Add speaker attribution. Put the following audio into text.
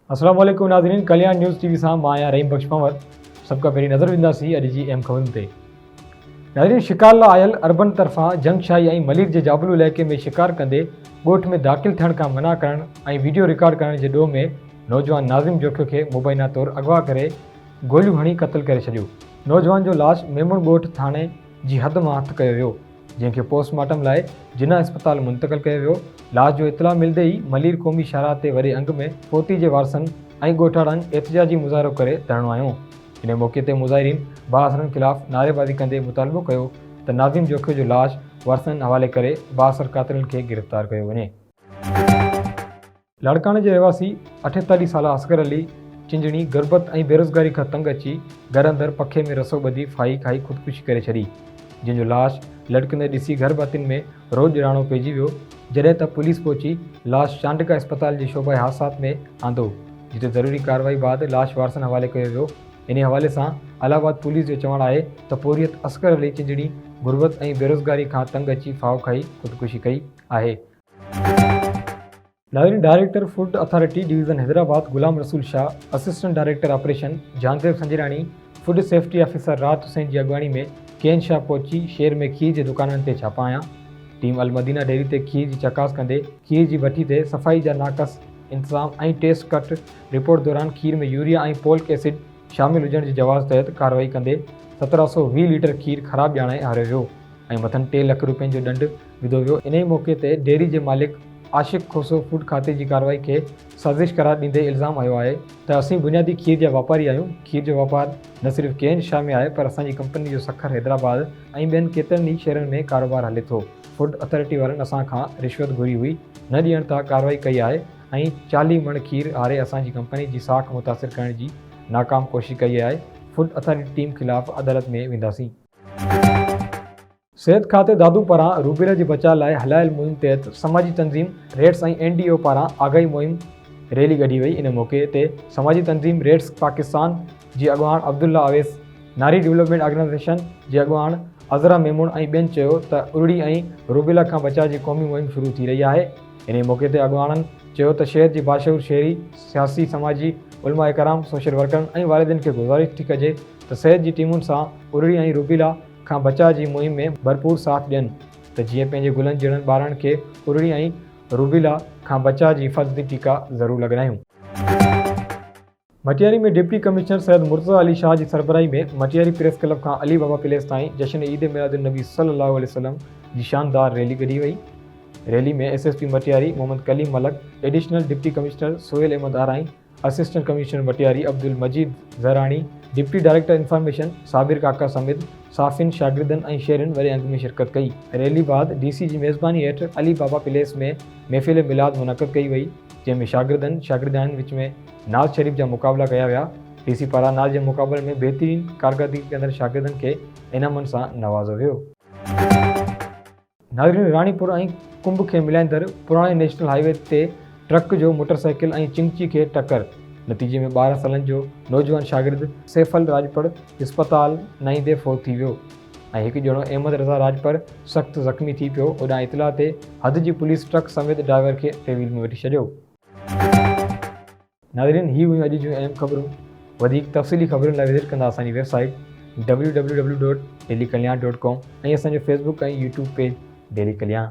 Speaker 1: अस्सलाम वालेकुम नाज़रीन, कल्याण न्यूज़ टीवी सां मां आहियां रहीम बख्श पंवर। सभ खां पहिरीं नज़र विंदासीं अॼु जी अहम ख़बरुनि ते। नाज़रीन, शिकार लाइ आयल अरबन तरफ़ां जंगशाही ऐं मलीर जे जाबलू इलाइक़े में शिकार कंदे ॻोठ में दाख़िल थियण खां मना करण ऐं वीडियो रिकॉर्ड करण जे ॾोह में नौजवान नाज़िम जोखियो खे मुबैना तौरु अगवा करे गोलियूं हणी क़तल करे छॾियो। नौजवान जो लाश मेमण ॻोठ थाणे जी हद मां हथु कयो वियो, जंहिंखे पोस्टमार्टम लाइ जिना अस्पताल मुंतक़िल कयो वियो। लाश जो इतला मिलंदे ई मलीर क़ौमी शाहराह ते वॾे अंग में पोती जे वारसनि ऐं ॻोठाणनि एहतिजाजी मुज़ाहिरो करे धरणो आयो। इन मौक़े ते मुज़ाहिरीन बाअसरनि ख़िलाफ़ नारेबाज़ी कंदे मुतालबो कयो त नाज़िम जोखियो जो लाश वारसनि हवाले करे बाअसर कातिलनि खे गिरफ़्तार कयो वञे। लाड़काणे जे रहवासी 48 साला असगर अली चिंजणी गुरबत ऐं बेरोज़गारी खां तंग अची घर अंदरि पखे में रसो ॿधी फाही खाई ख़ुदकुशी करे छॾी, जंहिंजो लाश लटकंदे ॾिसी घर भातियुनि में रोज़ ॼाणो पइजी वियो। जॾहिं त पुलिस पहुची लाश चांडका अस्पताल जे शोबा हादसात में आंदो, जिते ज़रूरी कार्रवाई बाद लाश वारसनि हवाले कयो वियो। इन हवाले सां इलाहाबाद पुलिस जो चवणु आहे त पोरियत असगर अली चिंजणी गुरबत ऐं बेरोज़गारी खां तंग अची फाहो खाई ख़ुदकुशी कई आहे। नाज़रीन, director food authority division Hyderabad Ghulam Rasool Shah, assistant director operation Jahandev Sanjrani, food safety officer Rahat Hussain जी अॻवानी में केन शाह पहुची शहर में खीर जे दुकाननि ते छापा आया। टीम अलमदीना डेयरी ते खीर जी चकास कंदे खीर जी भट्टी ते सफ़ाई जा नाक़स इंतज़ाम ऐं टेस्ट कट रिपोर्ट दौरान खीर में यूरिया ऐं पोलिक एसिड शामिल हुजण जी जवाज़ तहत कार्रवाई कंदे 1720 लीटर खीर ख़राब ॼाणे हारियो वियो ऐं मथनि 3 लख रुपयनि जो ॾंड विधो वियो। इन ई मौक़े ते डेयरी जे मालिक आशिक़ खोसो फूड खाते जी कार्रवाई खे साज़िश करार ॾींदे इल्ज़ाम हयो आहे त असीं बुनियादी खीर जा वापारी आहियूं। खीर जो वापारु न सिर्फ़ु केन शाह में आहे, पर असांजी कंपनी जो सखर हैदराबाद ऐं ॿियनि केतिरनि ई शहरनि में कारोबार हले थो। फूड अथॉरिटी वारनि असां खां रिश्वत घुरी हुई, न ॾियण तां कार्रवाई कई आहे ऐं 40 मण खीर हारे असांजी कंपनी जी साख मुतासिर करण जी नाकाम कोशिश कई आहे। फूड अथॉरिटी टीम ख़िलाफ़ अदालत में वेंदासीं। सिहत खाते दादू पारां रूबेला जे बचाव लाइ हलायल मुहिम तहत समाजी तंज़ीम रेड्स ऐं NDO पारां आगाही मुहिम रैली कढी वई। इन मौक़े ते समाजी तंज़ीम रेड्स पाकिस्तान जी अॻुवाण अब्दुल्ला अवेस, नारी डेवलपमेंट ऑर्गेनाइज़ेशन जे अॻुवाण अज़रा मेमून ऐं ॿियनि चयो त उरड़ी ऐं रूबेला खां बचाव जी क़ौमी मुहिम शुरू थी रही आहे। इन मौक़े ते अॻुवाणनि चयो त शहर जी बाशऊर शहरी, सियासी, समाजी, उलमा कराम, सोशल वर्करनि ऐं वालिदिन खे गुज़ारिश थी कजे त सिहत जी टीमुनि सां उरड़ी ऐं रूबेला खां बचाव जी मुहिम में भरपूर साथ ॾियनि, त जीअं पंहिंजे गुलनि जहिड़नि ॿारनि खे उरड़ी ऐं रूबेला खां बचाव जी हिफ़ाज़ती टीका ज़रूरु लॻारायूं। मटियारी में डिप्टी कमिश्नर सैयद मुर्तज़ा अली शाह जी सरबराही में मटियारी प्रेस क्लब खां अली बाबा पैलेस ताईं जश्न ईद मिलादुन्नबी सल्लल्लाहु अलैहि वसल्लम जी शानदार रैली कढी वई। रैली में SSP Matiari Mohammad Kaleem Malik, additional deputy commissioner Sohail Ahmed Arain, assistant commissioner Matiari Abdul Majeed Zahrani, deputy director information Sabir Kaka समेत साफ़िन, शागिर्दनि ऐं शहरियुनि वॾे अंग में शिरकत कई। रैली बाद DC जी मेज़बानी हेठि अली बाबा पैलेस में महफ़िल मिलाद मुनक़द कई वई, जंहिंमें शागिर्दनि विच में नाज़ शरीफ़ जा मुक़ाबला कया विया। DC पारां नाज़ जे मुक़ाबले में बहितरीन कारकर्दगी कंदड़ शागिर्दनि खे इनामनि सां नवाज़ो वियो। नाज़रीन, रानीपुर ऐं कुंभ खे मिलाईंदड़ पुराणे नेशनल हाईवे ते ट्रक जो मोटरसाइकिल ऐं चिंची खे टक्कर। नतीजे में 12 सालनि जो नौजवान शागिर्द सैफल राजपर इस्पताल नईंदे फ़ौत थी वियो ऐं हिकु ॼणो अहमद रज़ा राजपर सख़्तु ज़ख़्मी थी पियो। ओॾां इतला ते हद जी पुलिस ट्रक समेत ड्राइवर खे टेवील में वठी छॾियो। नाज़रीन, ही हुयूं अॼु जूं अहम ख़बरूं। वधीक तफ़सीली ख़बरुनि लाइ विज़िट कंदा असांजी वेबसाइट www.dailykalyan.com ऐं असांजो Facebook ऐं YouTube पेज डेली कल्याण।